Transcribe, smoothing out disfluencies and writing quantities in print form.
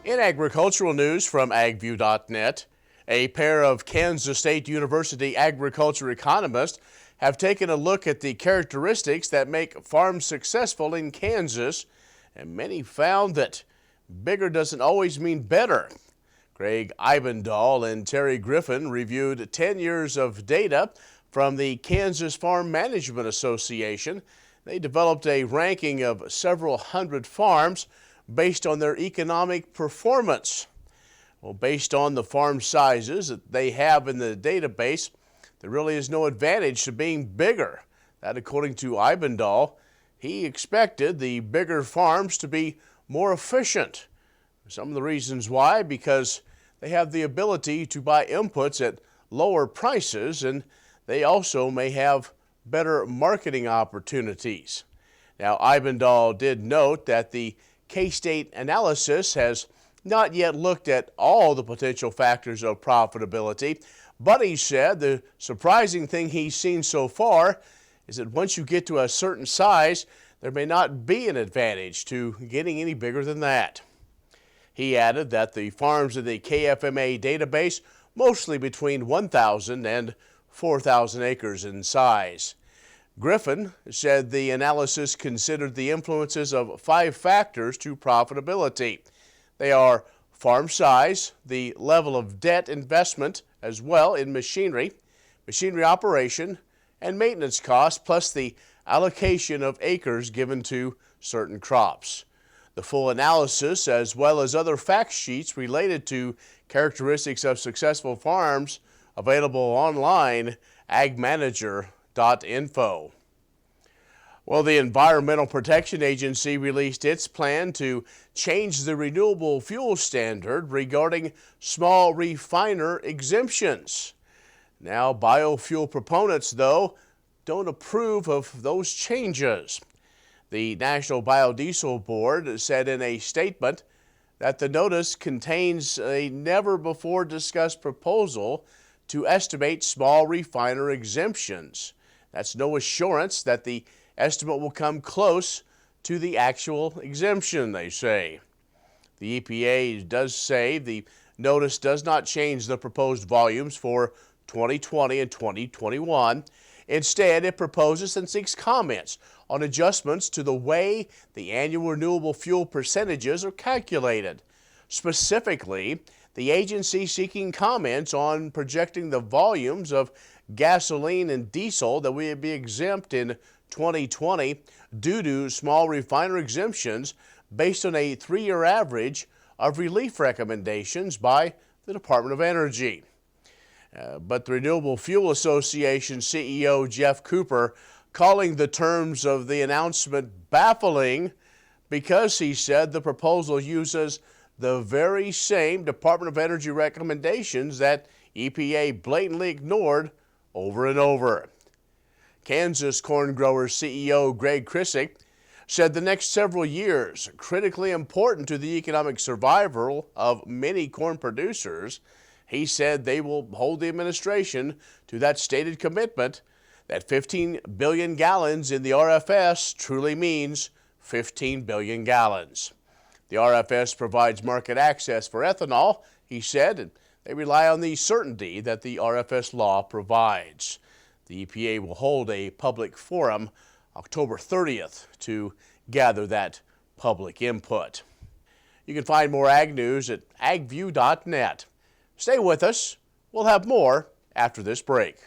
In agricultural news from agview.net, a pair of Kansas State University agriculture economists have taken a look at the characteristics that make farms successful in Kansas, and many found that bigger doesn't always mean better. Ibendahl and Terry Griffin reviewed 10 years of data from the Kansas Farm Management Association. They developed a ranking of several hundred farms based on their economic performance. Well, based on the farm sizes that they have in the database, there really is no advantage to being bigger. That, according to Ibendahl, he expected the bigger farms to be more efficient. Some of the reasons why: because they have the ability to buy inputs at lower prices, and they also may have better marketing opportunities. Now, Ibendahl did note that the K-State analysis has not yet looked at all the potential factors of profitability, but he said the surprising thing he's seen so far is that once you get to a certain size, there may not be an advantage to getting any bigger than that. He added that the farms in the KFMA database mostly between 1,000 and 4,000 acres in size. Griffin said the analysis considered the influences of 5 factors to profitability. They are farm size, the level of debt investment as well in machinery operation, and maintenance costs, plus the allocation of acres given to certain crops. The full analysis, as well as other fact sheets related to characteristics of successful farms, available online, agmanager.info. Well, the Environmental Protection Agency released its plan to change the renewable fuel standard regarding small refiner exemptions. Now, biofuel proponents, though, don't approve of those changes. The National Biodiesel Board said in a statement that the notice contains a never-before-discussed proposal to estimate small refiner exemptions. That's no assurance that the estimate will come close to the actual exemption, they say. The EPA does say the notice does not change the proposed volumes for 2020 and 2021. Instead, it proposes and seeks comments on adjustments to the way the annual renewable fuel percentages are calculated. Specifically, the agency seeking comments on projecting the volumes of gasoline and diesel that will be exempt in 2020 due to small refiner exemptions based on a 3-year average of relief recommendations by the Department of Energy. But the Renewable Fuel Association CEO Jeff Cooper calling the terms of the announcement baffling because he said the proposal uses the very same Department of Energy recommendations that EPA blatantly ignored over and over. Kansas corn growers CEO Greg Krisick said the next several years are critically important to the economic survival of many corn producers. He said they will hold the administration to that stated commitment that 15 billion gallons in the RFS truly means 15 billion gallons. The RFS provides market access for ethanol, he said, and they rely on the certainty that the RFS law provides. The EPA will hold a public forum October 30th to gather that public input. You can find more ag news at agview.net. Stay with us. We'll have more after this break.